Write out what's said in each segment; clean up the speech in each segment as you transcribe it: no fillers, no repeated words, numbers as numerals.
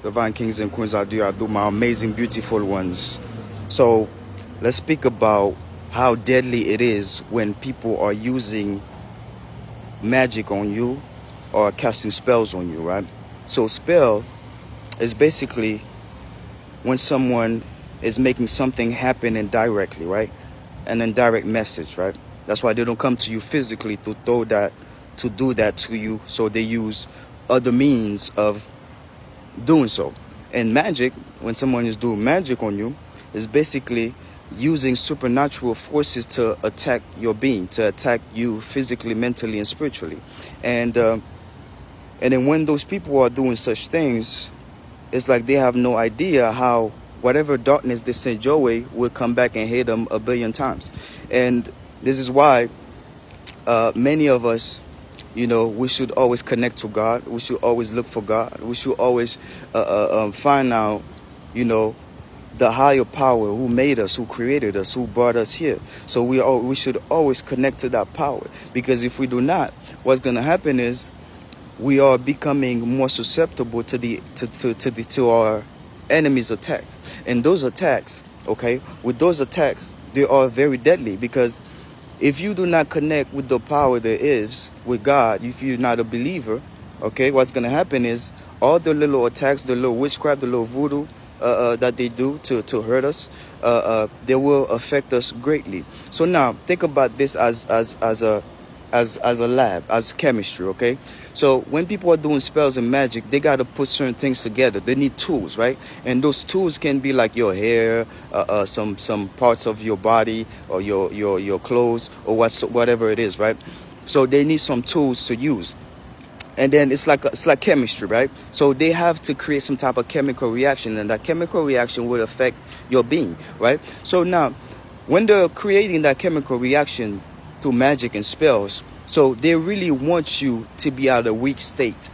Divine kings and queens out there, I do my amazing, beautiful ones. So let's speak about how deadly it is when people are using magic on you or casting spells on you, right? So spell is basically when someone is making something happen indirectly, right? An indirect message, right? That's why they don't come to you physically to throw that, to do that to you. So they use other means of doing so. And magic, when someone is doing magic on you, is basically using supernatural forces to attack your being, to attack you physically, mentally, and spiritually. And then when those people are doing such things, it's like they have no idea how whatever darkness they send your way will come back and hit them a billion times. And this is why many of us, we should always connect to God. We should always look for God. We should always find out, the higher power who made us, who created us, who brought us here. So we should always connect to that power, because if we do not, what's going to happen is we are becoming more susceptible to our enemies' attacks. And those attacks, okay, with those attacks, they are very deadly, because if you do not connect with the power there is with God, if you're not a believer, okay, what's going to happen is all the little attacks, the little witchcraft, the little voodoo that they do to hurt us, they will affect us greatly. So now think about this as a lab, as chemistry, okay? So when people are doing spells and magic, they got to put certain things together. They need tools, right? And those tools can be like your hair, some parts of your body, or your clothes, or whatever it is, right? So they need some tools to use. And then it's like chemistry, right? So they have to create some type of chemical reaction, and that chemical reaction will affect your being, right? So now, when they're creating that chemical reaction through magic and spells, so they really want you to be at a weak state,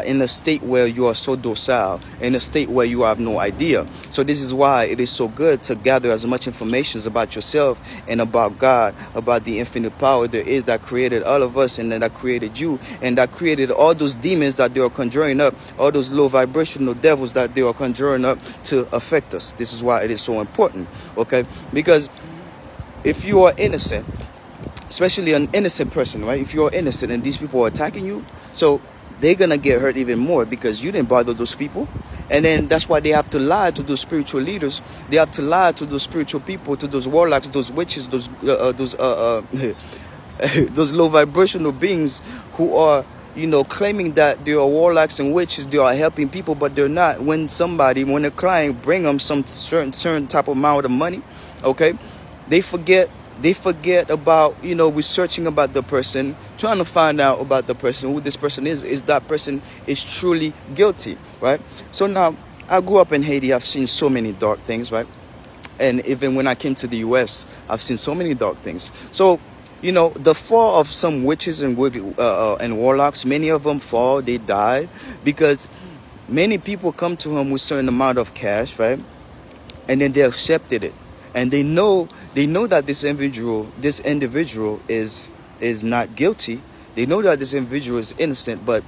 in a state where you are so docile, in a state where you have no idea. So this is why it is so good to gather as much information about yourself and about God, about the infinite power there is that created all of us, and then that created you, and that created all those demons that they are conjuring up, all those low vibrational devils that they are conjuring up to affect us. This is why it is so important, okay? Because if you are innocent, especially an innocent person, right? If you're innocent and these people are attacking you, so they're going to get hurt even more, because you didn't bother those people. And then that's why they have to lie to those spiritual leaders. They have to lie to those spiritual people, to those warlocks, those witches, those those low vibrational beings who are, claiming that they are warlocks and witches, they are helping people, but they're not. When a client bring them some certain type of amount of money, okay, they forget about, researching about the person, trying to find out about the person, who this person is that person is truly guilty, right? So now, I grew up in Haiti. I've seen so many dark things, right? And even when I came to the US, I've seen so many dark things. So, the fall of some witches and warlocks, many of them fall, they die, because many people come to him with a certain amount of cash, right? And then they accepted it. And they know that this individual is not guilty. They know that this individual is innocent, but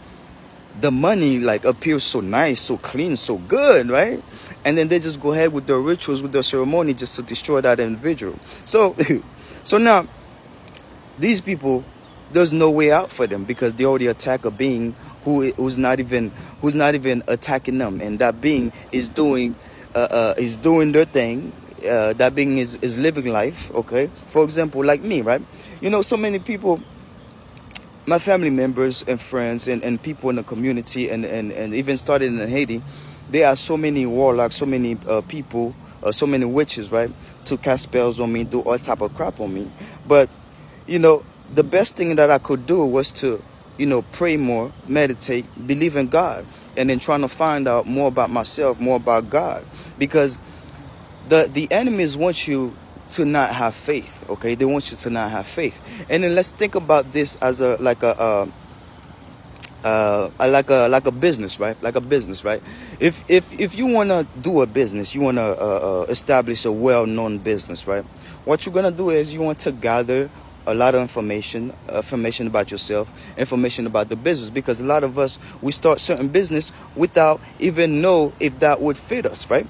the money appears so nice, so clean, so good, right? And then they just go ahead with their rituals, with their ceremony, just to destroy that individual. So so now these people, there's no way out for them, because they already attack a being who's not even attacking them, and that being is doing their thing. That being is living life, okay? For example, like me, right? So many people, my family members and friends and people in the community, and even started in Haiti, there are so many warlocks, so many people, so many witches, right? To cast spells on me, do all type of crap on me. But, the best thing that I could do was to, pray more, meditate, believe in God, and then trying to find out more about myself, more about God. Because the enemies want you to not have faith, okay? They want you to not have faith. And then let's think about this as like a business, right? Like a business, right? If you want to do a business, you want to establish a well-known business, right? What you're going to do is you want to gather a lot of information about yourself, information about the business, because a lot of us, we start certain business without even know if that would fit us, right?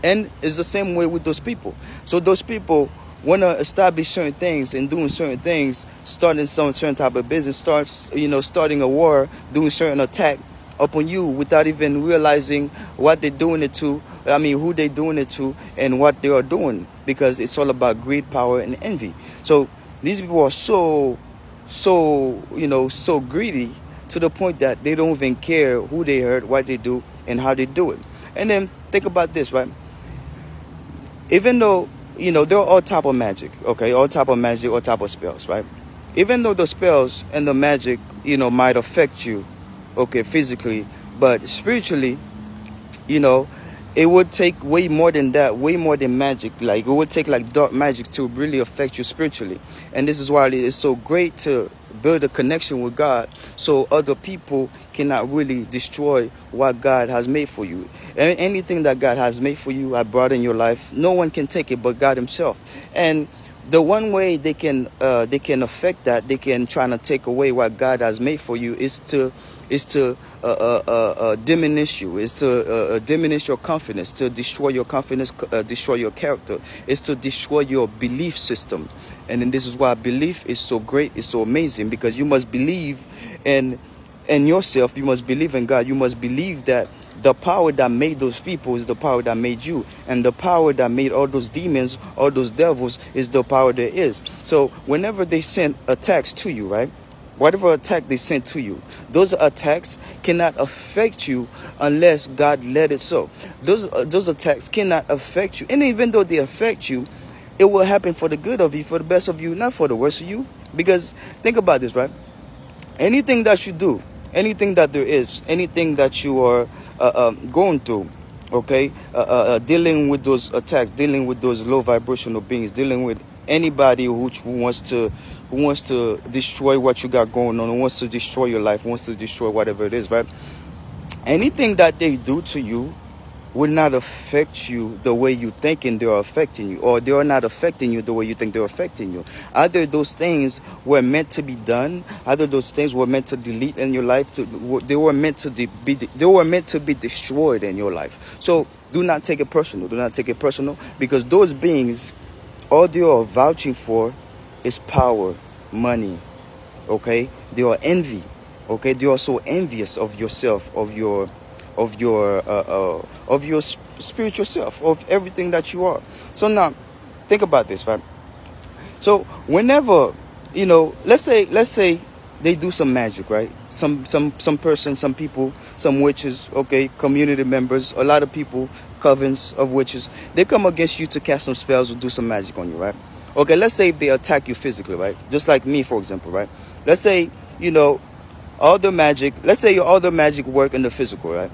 And it's the same way with those people. So those people want to establish certain things and doing certain things, starting some certain type of business, starting a war, doing certain attack upon you without even realizing what they're doing it to. I mean, who they're doing it to and what they are doing, because it's all about greed, power, and envy. So these people are so greedy to the point that they don't even care who they hurt, what they do, and how they do it. And then think about this, right? Even though, they're all type of magic, okay? All type of magic, all type of spells, right? Even though the spells and the magic, might affect you, okay, physically, but spiritually, it would take way more than that, way more than magic. Like, it would take like dark magic to really affect you spiritually. And this is why it is so great to build a connection with God, so other people cannot really destroy what God has made for you. Anything that God has made for you, I brought in your life, no one can take it but God himself. And the one way they can affect that, they can try to take away what God has made for you, is to diminish you, is to diminish your confidence, to destroy your confidence, destroy your character, is to destroy your belief system. And then this is why belief is so great, it's so amazing, because you must believe in yourself, you must believe in God, you must believe that the power that made those people is the power that made you, and the power that made all those demons, all those devils, is the power there is. So whenever they send attacks to you, right, whatever attack they sent to you, those attacks cannot affect you unless God let it so. Those attacks cannot affect you. And even though they affect you, it will happen for the good of you, for the best of you, not for the worst of you. Because think about this, right? Anything that you do, anything that there is, anything that you are going through, okay, dealing with those attacks, dealing with those low vibrational beings, dealing with anybody who wants to destroy what you got going on, who wants to destroy your life, wants to destroy whatever it is, right? Anything that they do to you will not affect you the way you thinking they are affecting you, or they are not affecting you the way you think they're affecting you. Either those things were meant to be done, either those things were meant to delete in your life, they were meant to be destroyed in your life. So do not take it personal. Do not take it personal, because those beings, all they are vouching for is power, money, okay? They are envy, okay? They are so envious of yourself, of your spiritual self, of everything that you are. So now think about this, right? So whenever, let's say they do some magic, right? Some person, some people, some witches, okay, community members, a lot of people, covens of witches, they come against you to cast some spells or do some magic on you, right? Okay, let's say if they attack you physically, right? Just like me, for example, right? Let's say, all the magic work in the physical, right?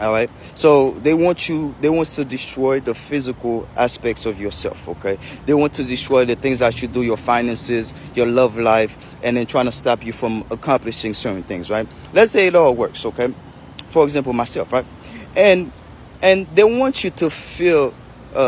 All right. So they want to destroy the physical aspects of yourself. Okay. They want to destroy the things that you do, your finances, your love life, and then trying to stop you from accomplishing certain things. Right. Let's say it all works. Okay. For example, myself. Right. And they want you to feel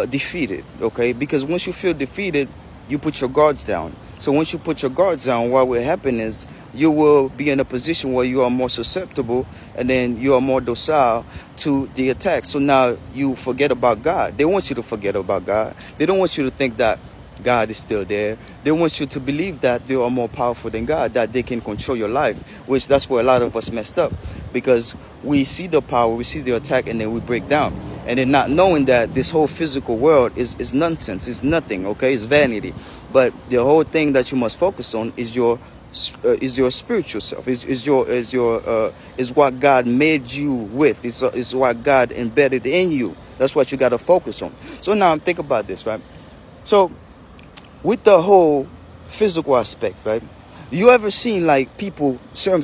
defeated. Okay. Because once you feel defeated, you put your guards down. So once you put your guards down, what will happen is you will be in a position where you are more susceptible, and then you are more docile to the attack. So now you forget about God. They want you to forget about God. They don't want you to think that God is still there. They want you to believe that they are more powerful than God, that they can control your life, which that's where a lot of us messed up, because we see the power, we see the attack, and then we break down. And then not knowing that this whole physical world is nonsense, is nothing, okay? It's vanity. But the whole thing that you must focus on is your spiritual self, is what God made you with, is what God embedded in you. That's what you got to focus on. So now think about this, right? So with the whole physical aspect, right? You ever seen like people, certain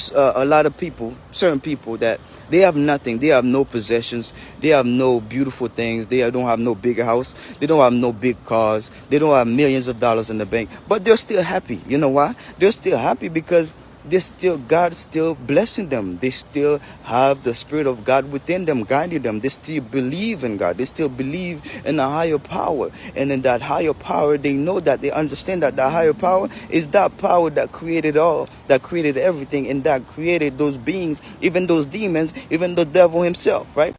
people that they have nothing, they have no possessions, they have no beautiful things, they don't have no big house, they don't have no big cars, they don't have millions of dollars in the bank, but they're still happy. You know why? They're still happy because they still, God still blessing them. They still have the Spirit of God within them, guiding them. They still believe in God. They still believe in a higher power. And in that higher power, they know that, they understand that the higher power is that power that created all, that created everything, and that created those beings, even those demons, even the devil himself, right?